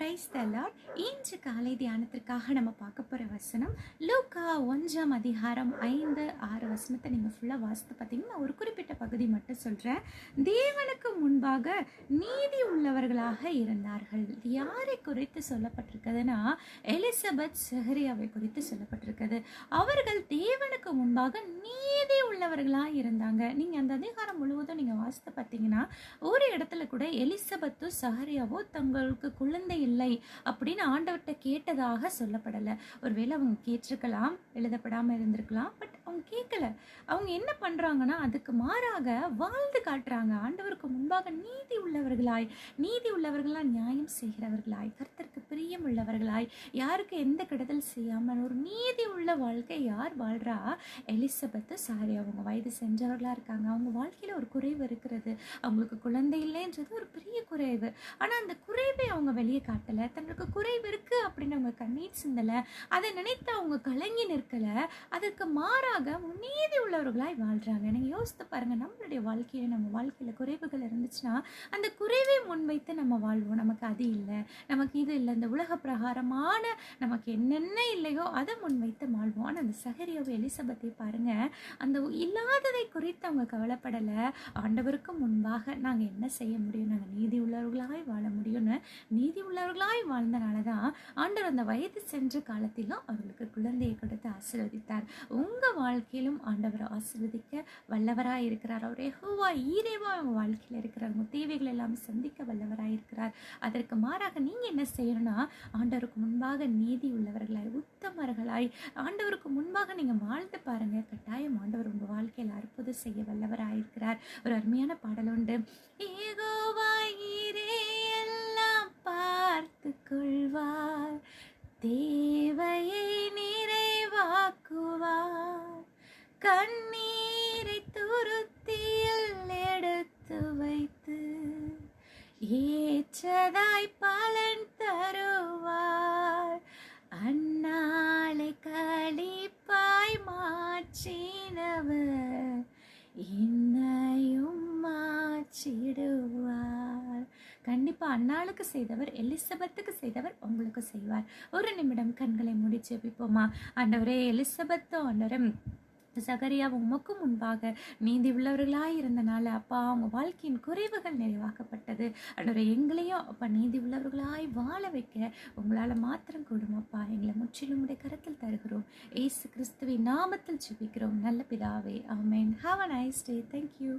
Praise the Lord. இன்று காலை தியானத்திற்காக நம்ம பார்க்க போகிற வசனம் லூக்கா 1ஆம் அதிகாரம் 5-6 வசனத்தை நீங்கள் ஃபுல்லாக வாசித்து பார்த்தீங்கன்னா ஒரு குறிப்பிட்ட பகுதி மட்டும் சொல்கிறேன். தேவனுக்கு முன்பாக நீதி உள்ளவர்களாக இருந்தார்கள். யாரை குறித்து சொல்லப்பட்டிருக்குதுன்னா எலிசபெத் செஹரியாவை குறித்து சொல்லப்பட்டிருக்குது. அவர்கள் தேவனுக்கு முன்பாக நீதி உள்ளவர்களாக இருந்தாங்க. நீங்கள் அந்த அதிகாரம் முழுவதும் நீங்கள் வாசித்து பார்த்தீங்கன்னா ஒரு இடத்துல கூட எலிசபெத்தும் செஹரியாவோ தங்களுக்கு குழந்தை இல்லை அப்படின்னு ஆண்டவர்கிட்ட கேட்டதாக சொல்லப்படலை. ஒருவேளை அவங்க கேட்டிருக்கலாம், எழுதப்படாமல் இருந்திருக்கலாம். பட் அவங்க கேட்கல. அவங்க என்ன பண்ணுறாங்கன்னா அதுக்கு மாறாக வாழ்ந்து காட்டுறாங்க. ஆண்டவருக்கு முன்பாக நீதி உள்ளவர்களாய் நியாயம் செய்கிறவர்களாய், கர்த்தருக்கு பிரியம் உள்ளவர்களாய், யாருக்கு எந்த கெடுதல் செய்யாமல் ஒரு நீதி உள்ள வாழ்க்கை யார் வாழ்றா? எலிசபெத்து சாரி, அவங்க வயது சென்றவர்களாக இருக்காங்க. அவங்க வாழ்க்கையில் ஒரு குறைவு இருக்கிறது. அவங்களுக்கு குழந்தை இல்லைன்றது ஒரு பெரிய குறைவு. ஆனால் அந்த குறைவை அவங்க வெளியே காட்டலை. தங்களுக்கு குறைவு இருக்குது அப்படின்னு அவங்க கண்ணீர் சிந்தலை. அதை நினைத்து அவங்க கலங்கி நிற்கலை. அதற்கு மாறாக நீதி உள்ளவர்களாய் வாழ்கிறாங்க. நீங்கள் யோசித்து பாருங்கள், நம்மளுடைய நம்ம வாழ்க்கையில் குறைவுகள் இருந்துச்சுன்னா அந்த குறைவை முன்வைத்து நம்ம வாழ்வோம். நமக்கு அது இல்லை, நமக்கு இது இல்லை, இந்த உலக பிரகாரமான நமக்கு என்னென்ன இல்லையோ அதை முன்வைத்து வாழ்வோம். ஆனால் அந்த செஹரியாவை எலிசபெத்தை பாருங்கள், அந்த இல்லாததை குறித்து அவங்க கவலைப்படலை. ஆண்டவருக்கு முன்பாக நாங்கள் என்ன செய்ய முடியும், நாங்கள் நீதி உள்ளவர்களாய் வாழ முடியும்னு நீதி உள்ளவர்களாய் வாழ்ந்தனால தான் ஆண்டவர் அந்த வயது சென்ற காலத்திலும் அவர்களுக்கு குழந்தையை கொடுத்து ஆசீர்வதித்தார். உங்கள் வாழ்க்கையிலும் ஆண்டவர் ஆசீர்வதிக்க வல்லவராய் இருக்கிறார். அவர் யெகோவா ஈரேவா அவங்க வாழ்க்கையில் இருக்கிறார். உங்கள் தேவைகள் எல்லாமே சந்திக்க வல்லவராய் இருக்கிறார். அதற்கு மாறாக நீங்கள் என்ன செய்யணும்னா ஆண்டவருக்கு முன்பாக நீதி உள்ளவர்களாய், உத்தமர்களாய் ஆண்டவருக்கு முன்பாக நீங்கள் வாழ்ந்து பாருங்கள். கட்டாயம் ஆண்டவர் உங்கள் வாழ்க்கையில் அற்புதம் செய்ய வல்லவராய் இருக்கிறார். ஒரு அருமையான பாடல் உண்டு. யெகோவா ஈரே எல்லாம் பார்த்து கொள்வார், தேவையை நிறைவாக்குவார், கண்ணீரை துருத்தியில் எடுத்து வைத்து ஏற்றதாய் பலன் தருவார், அந்நாளை களிப்பாய் மாற்றினவர் என்னையும் மாற்றிடுவார். கண்டிப்பாக அந்நாளுக்கு செய்தவர், எலிசபெத்துக்கு செய்தவர் உங்களுக்கு செய்வார். ஒரு நிமிடம் கண்களை மூடி ஜெபிப்போமா? ஆண்டவரே, எலிசபெத்தும் ஆண்டவரே சகரியா உமக்கும் முன்பாக நீதி உள்ளவர்களாக இருந்தனால அப்பா அவங்க வாழ்க்கையின் குறைவுகள் நிறைவாக்கப்பட்டது. ஆண்டவரே, எங்களையும் அப்பா நீதி உள்ளவர்களாய் வாழ வைக்க உங்களால் மாத்திரம் கூடுமப்பா. எங்களை முற்றிலும் உடைய கரத்தில் தருகிறோம். இயேசு கிறிஸ்துவின் நாமத்தில் ஜெபிக்கிறோம் நல்ல பிதாவே, ஆமென். Have a nice day. Thank you.